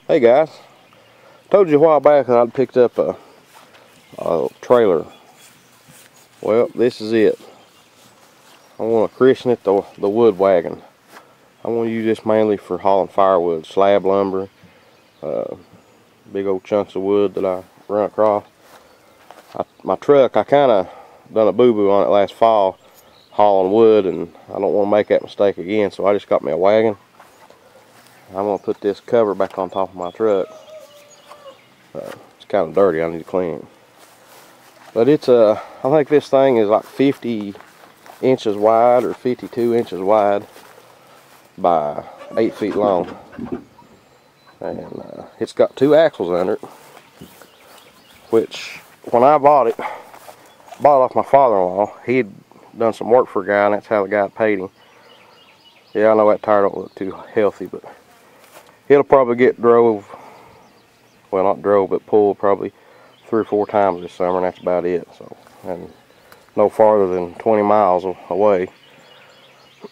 Hey guys, told you a while back that I'd picked up a trailer. Well, this is it. I want to christen it the wood wagon. I want to use this mainly for hauling firewood, slab lumber, big old chunks of wood that I run across. My truck, I kind of done a boo-boo on it last fall hauling wood, and I don't want to make that mistake again, so I just got me a wagon. I'm going to put this cover back on top of my truck. It's kind of dirty, I need to clean it. But it's I think this thing is like 50 inches wide or 52 inches wide by 8 feet long. And it's got 2 axles under it, which when I bought it off my father-in-law. He'd done some work for a guy, and that's how the guy paid him. Yeah, I know that tire don't look too healthy, but it'll probably get drove, well, not drove, but pulled probably 3 or 4 times this summer, and that's about it. So, and no farther than 20 miles away.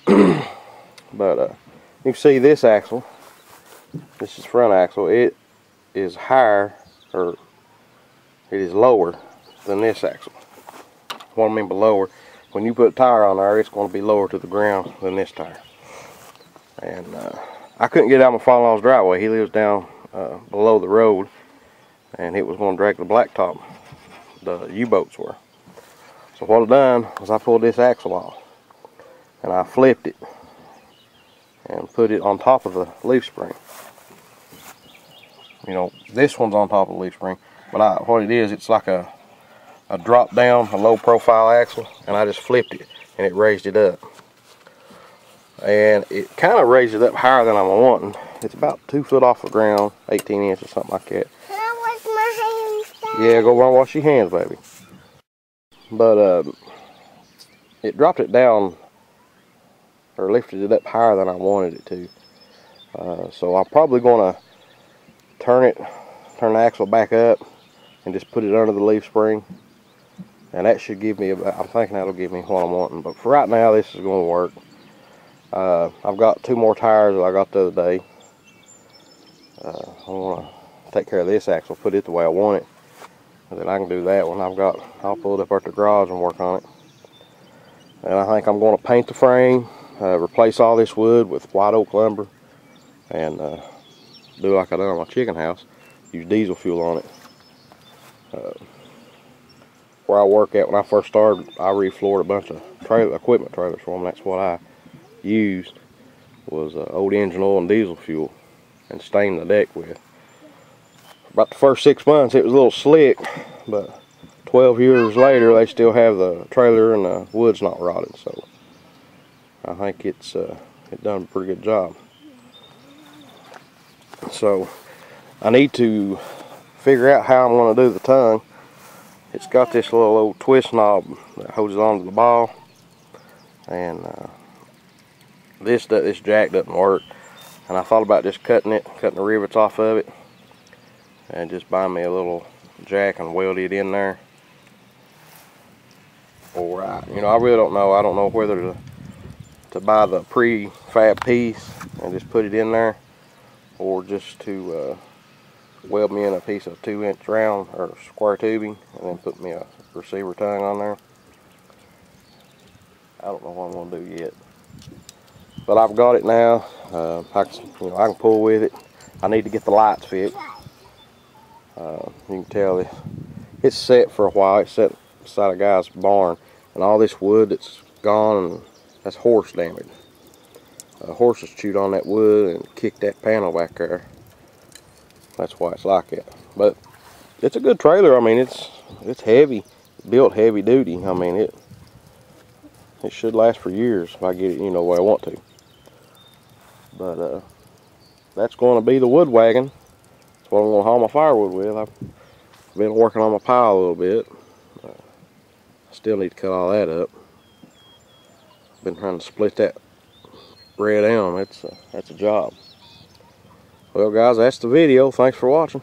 But you can see this axle, this is front axle, it is higher, or it is lower than this axle. What I mean by lower, when you put a tire on there, it's going to be lower to the ground than this tire. And I couldn't get out my father-in-law's driveway. He lives down below the road, and it was going to drag the blacktop the U-boats were. So what I done was I pulled this axle off, and I flipped it and put it on top of the leaf spring. You know, this one's on top of the leaf spring, but what it is, it's like a drop down, a low profile axle, and I just flipped it and it raised it up. And it kind of raised it up higher than I'm wanting. It's about 2 foot off the ground, 18 inches, something like that. Can I wash my hands down? Yeah, go run wash your hands, baby. But it dropped it down, or lifted it up higher than I wanted it to. So I'm probably going to turn the axle back up and just put it under the leaf spring. And that should give me, I'm thinking that'll give me what I'm wanting. But for right now, this is going to work. I've got 2 more tires that I got the other day. I want to take care of this axle, put it the way I want it. And then I can do that one. I'll pull it up at the garage and work on it. And I think I'm going to paint the frame, replace all this wood with white oak lumber, and do like I done on my chicken house, use diesel fuel on it. Where I work at, when I first started, I refloored a bunch of equipment trailers for them. That's what I used, was old engine oil and diesel fuel, and stained the deck with. About the first 6 months it was a little slick, but 12 years later they still have the trailer and the wood's not rotted. So I think it done a pretty good job. So I need to figure out how I'm going to do the tongue. It's got this little old twist knob that holds it onto the ball, and this jack doesn't work. And I thought about just cutting the rivets off of it, and just buying me a little jack and weld it in there. Or I really don't know. I don't know whether to buy the prefab piece and just put it in there, or just to weld me in a piece of 2-inch round or square tubing and then put me a receiver tongue on there. I don't know what I'm going to do yet, but I've got it now. I can pull with it. I need to get the lights fixed. You can tell it's set for a while. It's set beside a guy's barn, and all this wood that's gone, and that's horse damage. Horses chewed on that wood and kicked that panel back there. That's why it's like it. But it's a good trailer. I mean, it's heavy, built heavy duty. I mean, it should last for years if I get it, the way I want to. But that's going to be the wood wagon. That's what I'm going to haul my firewood with. I've been working on my pile a little bit. I still need to cut all that up. Been trying to split that red elm. That's a job. Well guys, that's the video. Thanks for watching.